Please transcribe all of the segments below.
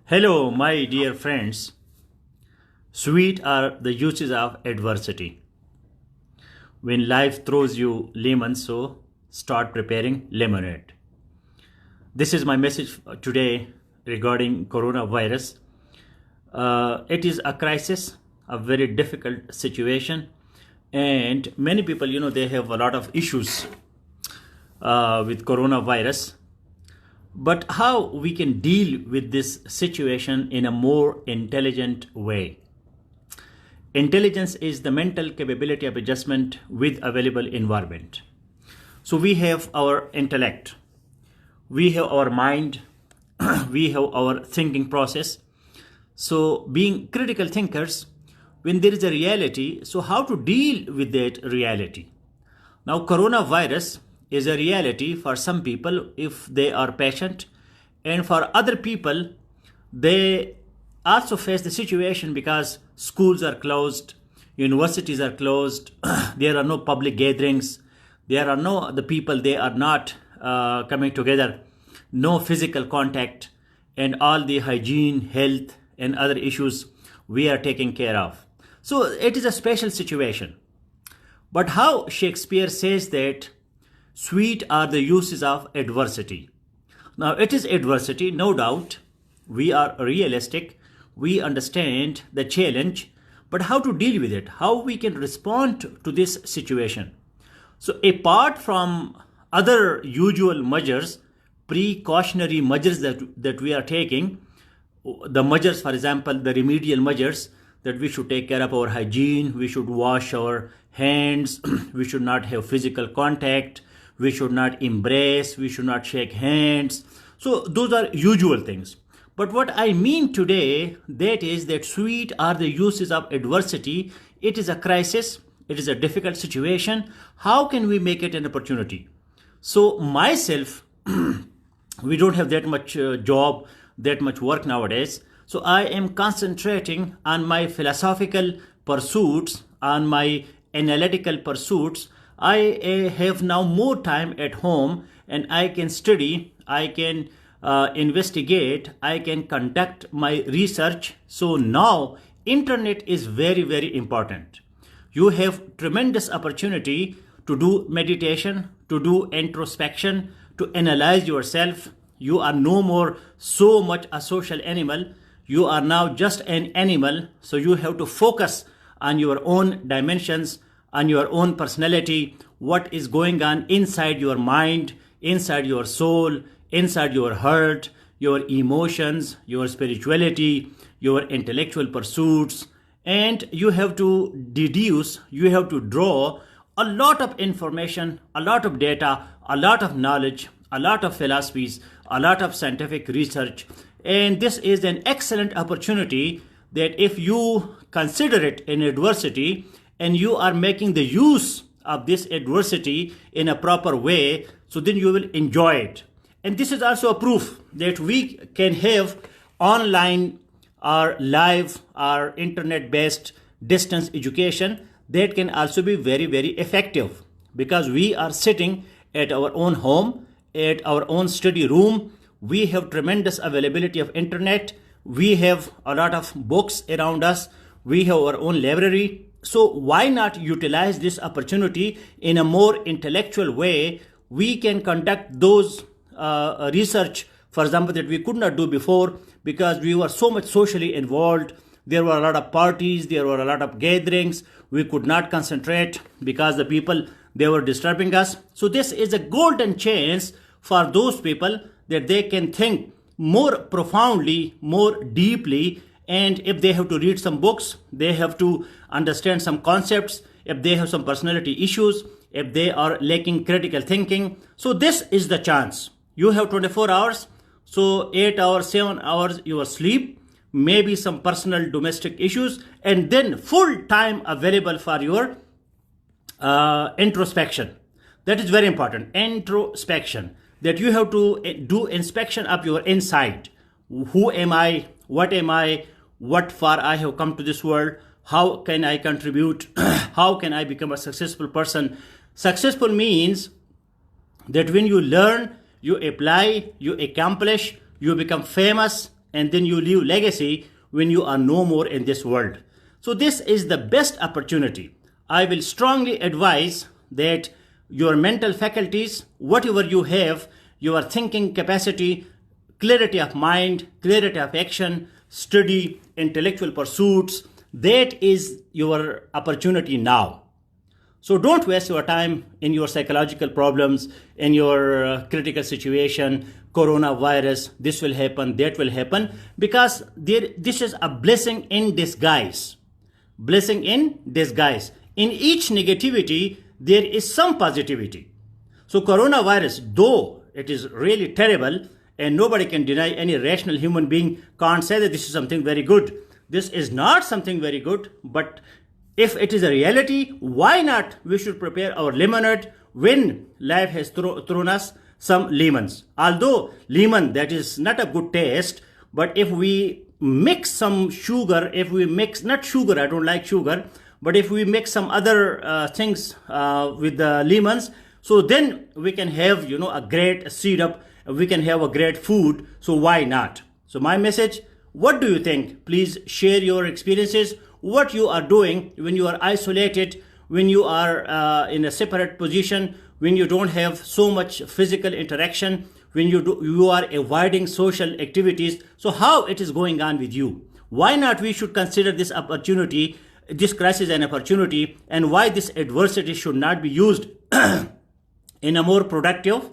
Hello, my dear friends. Sweet are the uses of adversity. When life throws you lemons, so start preparing lemonade. This is my message today regarding coronavirus. It is a crisis, a very difficult situation, and many people, they have a lot of issues with coronavirus. But how we can deal with this situation in a more intelligent way? Intelligence is the mental capability of adjustment with available environment. So we have our intellect, we have our mind, we have our thinking process. So being critical thinkers, when there is a reality, so how to deal with that reality? Now coronavirus is a reality for some people if they are patient, and for other people they also face the situation because schools are closed, universities are closed, there are no public gatherings, there are no the people, they are not coming together, no physical contact, and all the hygiene, health and other issues we are taking care of. So it is a special situation. But how Shakespeare says that sweet are the uses of adversity. Now it is adversity, no doubt. We are realistic, we understand the challenge, but how to deal with it, how we can respond to this situation. So apart from other usual measures, precautionary measures that we are taking, the measures, for example, the remedial measures, that we should take care of our hygiene, we should wash our hands, we should not have physical contact, we should not embrace, we should not shake hands. So those are usual things. But what I mean today, that is that sweet are the uses of adversity. It is a crisis, it is a difficult situation. How can we make it an opportunity? So myself, we don't have that much job, that much work nowadays. So I am concentrating on my philosophical pursuits, on my analytical pursuits. I have now more time at home and I can study, I can investigate, I can conduct my research. So now internet is very, very important. You have tremendous opportunity to do meditation, to do introspection, to analyze yourself. You are no more so much a social animal. You are now just an animal. So you have to focus on your own dimensions, on your own personality, what is going on inside your mind, inside your soul, inside your heart, your emotions, your spirituality, your intellectual pursuits. And you have to deduce, you have to draw a lot of information, a lot of data, a lot of knowledge, a lot of philosophies, a lot of scientific research. And this is an excellent opportunity that if you consider it in adversity and you are making the use of this adversity in a proper way, so then you will enjoy it. And this is also a proof that we can have online or live or internet based distance education that can also be very, very effective, because we are sitting at our own home, at our own study room. We have tremendous availability of internet, we have a lot of books around us, we have our own library. So why not utilize this opportunity in a more intellectual way? We can conduct those research, for example, that we could not do before because we were so much socially involved. There were a lot of parties, there were a lot of gatherings. We could not concentrate because the people, they were disturbing us. So this is a golden chance for those people that they can think more profoundly, more deeply. And if they have to read some books, they have to understand some concepts, if they have some personality issues, if they are lacking critical thinking. So this is the chance. You have 24 hours, so 8 hours, 7 hours your sleep, maybe some personal domestic issues, and then full time available for your introspection. That is very important. Introspection, that you have to do inspection of your inside. Who am I? What am I? What far I have come to this world? How can I contribute? How can I become a successful person? Successful means that when you learn, you apply, you accomplish, you become famous, and then you leave legacy when you are no more in this world. So this is the best opportunity. I will strongly advise that your mental faculties, whatever you have, your thinking capacity, clarity of mind, clarity of action, study, intellectual pursuits, that is your opportunity now. So don't waste your time in your psychological problems, in your critical situation, coronavirus, this will happen, that will happen, because this is a blessing in disguise. Blessing in disguise. In each negativity, there is some positivity. So coronavirus, though it is really terrible, and nobody can deny, any rational human being can't say that this is something very good. This is not something very good, but if it is a reality, why not we should prepare our lemonade when life has thrown us some lemons. Although lemon, that is not a good taste, but if we mix some sugar, if we mix, not sugar, I don't like sugar, but if we mix some other things with the lemons, so then we can have, a great syrup, we can have a great food, so why not? So my message, what do you think? Please share your experiences, what you are doing when you are isolated, when you are in a separate position, when you don't have so much physical interaction, when you are avoiding social activities. So how it is going on with you? Why not we should consider this opportunity, this crisis an opportunity, and why this adversity should not be used in a more productive,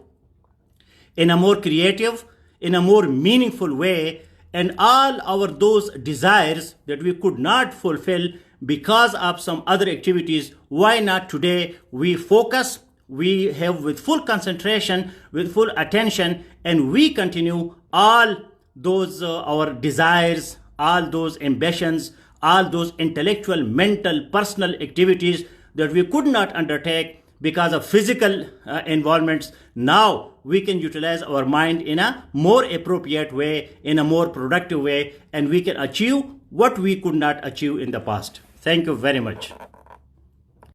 in a more creative, in a more meaningful way, and all our those desires that we could not fulfill because of some other activities, why not today we focus, we have with full concentration, with full attention, and we continue all those our desires, all those ambitions, all those intellectual, mental, personal activities that we could not undertake because of physical involvements. Now we can utilize our mind in a more appropriate way, in a more productive way, and we can achieve what we could not achieve in the past. Thank you very much.